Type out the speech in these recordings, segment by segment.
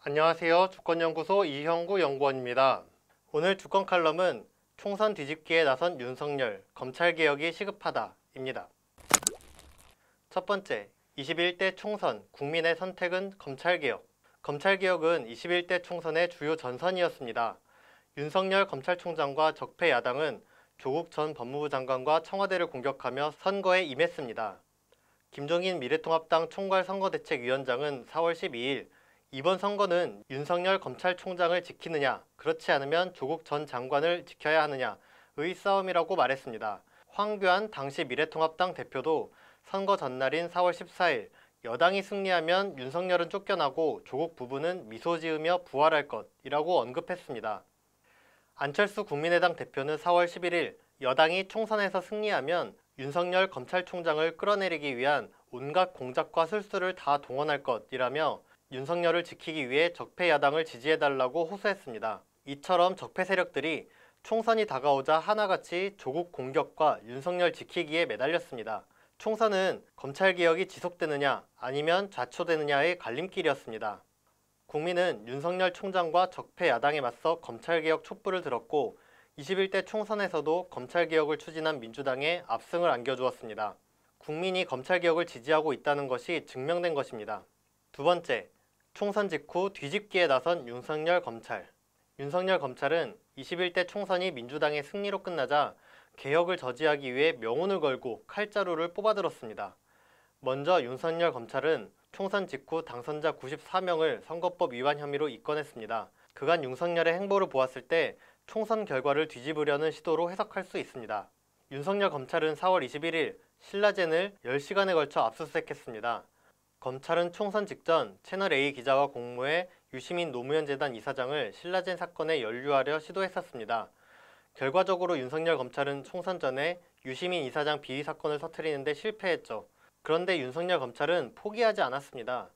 안녕하세요. 주권연구소 이형구 연구원입니다. 오늘 주권 칼럼은 총선 뒤집기에 나선 윤석열, 검찰개혁이 시급하다입니다. 첫 번째, 21대 총선, 국민의 선택은 검찰개혁. 검찰개혁은 21대 총선의 주요 전선이었습니다. 윤석열 검찰총장과 적폐 야당은 조국 전 법무부 장관과 청와대를 공격하며 선거에 임했습니다. 김종인 미래통합당 총괄선거대책위원장은 4월 12일 이번 선거는 윤석열 검찰총장을 지키느냐, 그렇지 않으면 조국 전 장관을 지켜야 하느냐의 싸움이라고 말했습니다. 황교안 당시 미래통합당 대표도 선거 전날인 4월 14일 여당이 승리하면 윤석열은 쫓겨나고 조국 부부는 미소 지으며 부활할 것이라고 언급했습니다. 안철수 국민의당 대표는 4월 11일 여당이 총선에서 승리하면 윤석열 검찰총장을 끌어내리기 위한 온갖 공작과 술수를 다 동원할 것이라며 윤석열을 지키기 위해 적폐 야당을 지지해달라고 호소했습니다. 이처럼 적폐 세력들이 총선이 다가오자 하나같이 조국 공격과 윤석열 지키기에 매달렸습니다. 총선은 검찰개혁이 지속되느냐 아니면 좌초되느냐의 갈림길이었습니다. 국민은 윤석열 총장과 적폐 야당에 맞서 검찰개혁 촛불을 들었고 21대 총선에서도 검찰개혁을 추진한 민주당에 압승을 안겨주었습니다. 국민이 검찰개혁을 지지하고 있다는 것이 증명된 것입니다. 두 번째, 총선 직후 뒤집기에 나선 윤석열 검찰. 윤석열 검찰은 21대 총선이 민주당의 승리로 끝나자 개혁을 저지하기 위해 명운을 걸고 칼자루를 뽑아들었습니다. 먼저 윤석열 검찰은 총선 직후 당선자 94명을 선거법 위반 혐의로 입건했습니다. 그간 윤석열의 행보를 보았을 때 총선 결과를 뒤집으려는 시도로 해석할 수 있습니다. 윤석열 검찰은 4월 21일 신라젠을 10시간에 걸쳐 압수수색했습니다. 검찰은 총선 직전 채널A 기자와 공모해 유시민 노무현재단 이사장을 신라젠 사건에 연루하려 시도했었습니다. 결과적으로 윤석열 검찰은 총선 전에 유시민 이사장 비위 사건을 터뜨리는 데 실패했죠. 그런데 윤석열 검찰은 포기하지 않았습니다.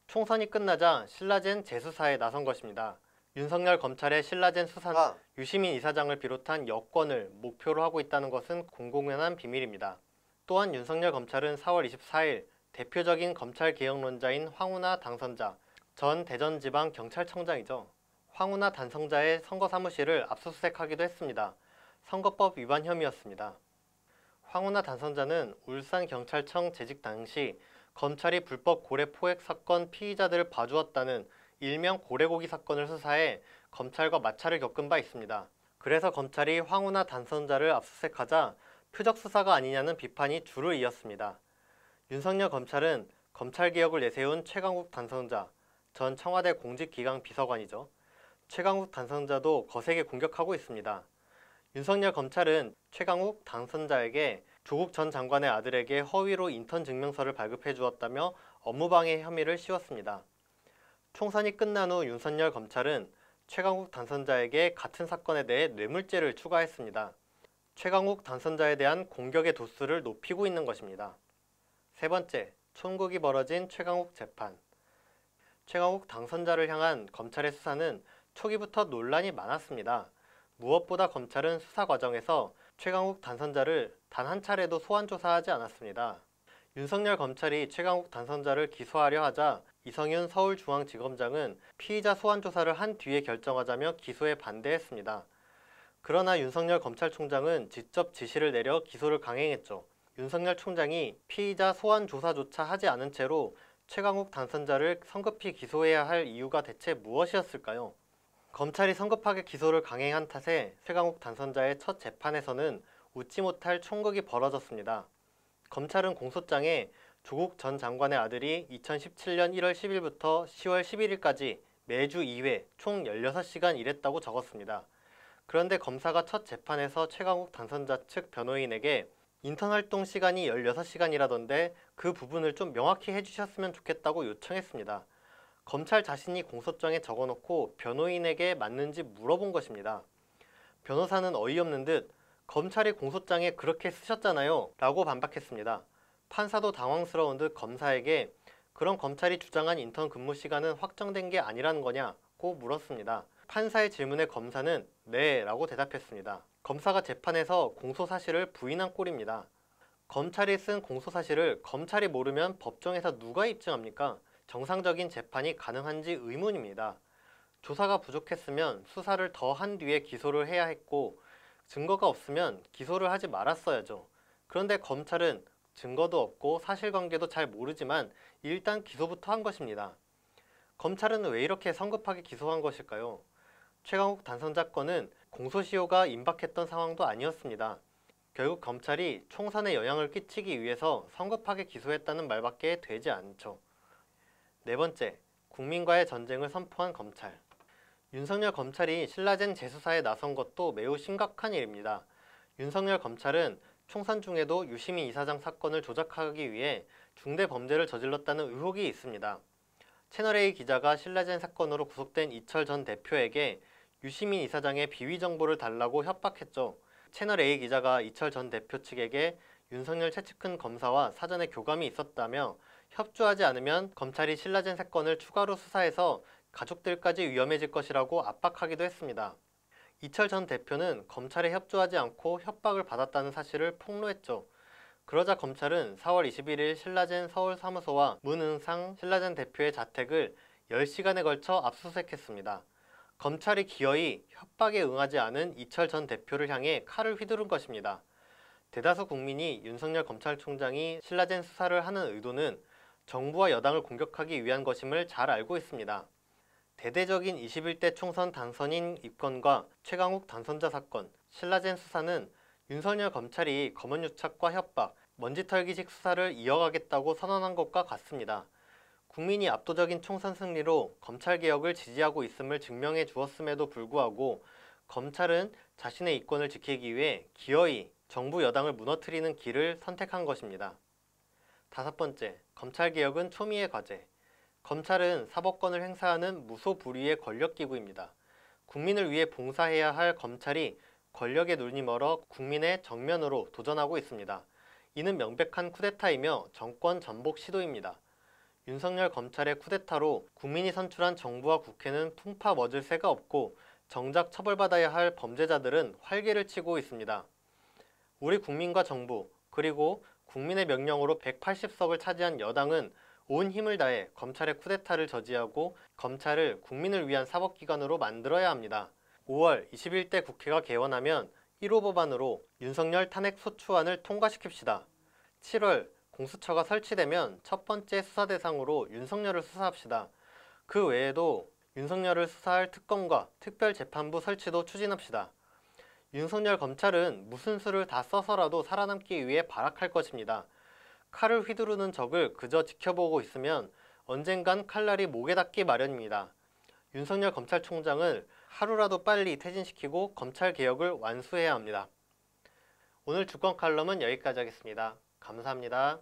총선이 끝나자 신라젠 재수사에 나선 것입니다. 윤석열 검찰의 신라젠 수사가 유시민 이사장을 비롯한 여권을 목표로 하고 있다는 것은 공공연한 비밀입니다. 또한 윤석열 검찰은 4월 24일 대표적인 검찰개혁론자인 황운하 당선자, 전 대전지방경찰청장이죠. 황운하 당선자의 선거사무실을 압수수색하기도 했습니다. 선거법 위반 혐의였습니다. 황운하 당선자는 울산경찰청 재직 당시 검찰이 불법 고래 포획 사건 피의자들을 봐주었다는 일명 고래고기 사건을 수사해 검찰과 마찰을 겪은 바 있습니다. 그래서 검찰이 황운하 당선자를 압수수색하자 표적 수사가 아니냐는 비판이 줄을 이었습니다. 윤석열 검찰은 검찰개혁을 내세운 최강욱 당선자, 전 청와대 공직기강 비서관이죠. 최강욱 당선자도 거세게 공격하고 있습니다. 윤석열 검찰은 최강욱 당선자에게 조국 전 장관의 아들에게 허위로 인턴 증명서를 발급해 주었다며 업무방해 혐의를 씌웠습니다. 총선이 끝난 후 윤석열 검찰은 최강욱 당선자에게 같은 사건에 대해 뇌물죄를 추가했습니다. 최강욱 당선자에 대한 공격의 도수를 높이고 있는 것입니다. 세 번째, 촌극이 벌어진 최강욱 재판. 최강욱 당선자를 향한 검찰의 수사는 초기부터 논란이 많았습니다. 무엇보다 검찰은 수사 과정에서 최강욱 당선자를 단 한 차례도 소환 조사하지 않았습니다. 윤석열 검찰이 최강욱 당선자를 기소하려 하자 이성윤 서울중앙지검장은 피의자 소환 조사를 한 뒤에 결정하자며 기소에 반대했습니다. 그러나 윤석열 검찰총장은 직접 지시를 내려 기소를 강행했죠. 윤석열 총장이 피의자 소환 조사조차 하지 않은 채로 최강욱 당선자를 성급히 기소해야 할 이유가 대체 무엇이었을까요? 검찰이 성급하게 기소를 강행한 탓에 최강욱 당선자의 첫 재판에서는 웃지 못할 촌극이 벌어졌습니다. 검찰은 공소장에 조국 전 장관의 아들이 2017년 1월 10일부터 10월 11일까지 매주 2회 총 16시간 일했다고 적었습니다. 그런데 검사가 첫 재판에서 최강욱 당선자 측 변호인에게 인턴 활동 시간이 16시간이라던데 그 부분을 좀 명확히 해주셨으면 좋겠다고 요청했습니다. 검찰 자신이 공소장에 적어놓고 변호인에게 맞는지 물어본 것입니다. 변호사는 어이없는 듯 검찰이 공소장에 그렇게 쓰셨잖아요 라고 반박했습니다. 판사도 당황스러운 듯 검사에게 그럼 검찰이 주장한 인턴 근무 시간은 확정된 게 아니라는 거냐고 물었습니다. 판사의 질문에 검사는 네 라고 대답했습니다. 검사가 재판에서 공소사실을 부인한 꼴입니다. 검찰이 쓴 공소사실을 검찰이 모르면 법정에서 누가 입증합니까? 정상적인 재판이 가능한지 의문입니다. 조사가 부족했으면 수사를 더 한 뒤에 기소를 해야 했고 증거가 없으면 기소를 하지 말았어야죠. 그런데 검찰은 증거도 없고 사실관계도 잘 모르지만 일단 기소부터 한 것입니다. 검찰은 왜 이렇게 성급하게 기소한 것일까요? 최강욱 당선자 건은 공소시효가 임박했던 상황도 아니었습니다. 결국 검찰이 총선에 영향을 끼치기 위해서 성급하게 기소했다는 말밖에 되지 않죠. 네 번째, 국민과의 전쟁을 선포한 검찰. 윤석열 검찰이 신라젠 재수사에 나선 것도 매우 심각한 일입니다. 윤석열 검찰은 총선 중에도 유시민 이사장 사건을 조작하기 위해 중대 범죄를 저질렀다는 의혹이 있습니다. 채널A 기자가 신라젠 사건으로 구속된 이철 전 대표에게 유시민 이사장의 비위 정보를 달라고 협박했죠. 채널A 기자가 이철 전 대표 측에게 윤석열 최측근 검사와 사전에 교감이 있었다며 협조하지 않으면 검찰이 신라젠 사건을 추가로 수사해서 가족들까지 위험해질 것이라고 압박하기도 했습니다. 이철 전 대표는 검찰에 협조하지 않고 협박을 받았다는 사실을 폭로했죠. 그러자 검찰은 4월 21일 신라젠 서울사무소와 문응상 신라젠 대표의 자택을 10시간에 걸쳐 압수수색했습니다. 검찰이 기어이 협박에 응하지 않은 이철 전 대표를 향해 칼을 휘두른 것입니다. 대다수 국민이 윤석열 검찰총장이 신라젠 수사를 하는 의도는 정부와 여당을 공격하기 위한 것임을 잘 알고 있습니다. 대대적인 21대 총선 당선인 입건과 최강욱 당선자 사건, 신라젠 수사는 윤석열 검찰이 검언유착과 협박, 먼지털기식 수사를 이어가겠다고 선언한 것과 같습니다. 국민이 압도적인 총선 승리로 검찰개혁을 지지하고 있음을 증명해 주었음에도 불구하고 검찰은 자신의 이권을 지키기 위해 기어이 정부 여당을 무너뜨리는 길을 선택한 것입니다. 다섯 번째, 검찰개혁은 초미의 과제. 검찰은 사법권을 행사하는 무소불위의 권력기구입니다. 국민을 위해 봉사해야 할 검찰이 권력의 눈이 멀어 국민의 정면으로 도전하고 있습니다. 이는 명백한 쿠데타이며 정권 전복 시도입니다. 윤석열 검찰의 쿠데타로 국민이 선출한 정부와 국회는 풍파 먹을 새가 없고 정작 처벌받아야 할 범죄자들은 활개를 치고 있습니다. 우리 국민과 정부 그리고 국민의 명령으로 180석을 차지한 여당은 온 힘을 다해 검찰의 쿠데타를 저지하고 검찰을 국민을 위한 사법기관으로 만들어야 합니다. 5월 21대 국회가 개원하면 1호 법안으로 윤석열 탄핵 소추안을 통과시킵시다. 7월 공수처가 설치되면 첫 번째 수사 대상으로 윤석열을 수사합시다. 그 외에도 윤석열을 수사할 특검과 특별재판부 설치도 추진합시다. 윤석열 검찰은 무슨 수를 다 써서라도 살아남기 위해 발악할 것입니다. 칼을 휘두르는 적을 그저 지켜보고 있으면 언젠간 칼날이 목에 닿기 마련입니다. 윤석열 검찰총장을 하루라도 빨리 퇴진시키고 검찰개혁을 완수해야 합니다. 오늘 주권 칼럼은 여기까지 하겠습니다. 감사합니다.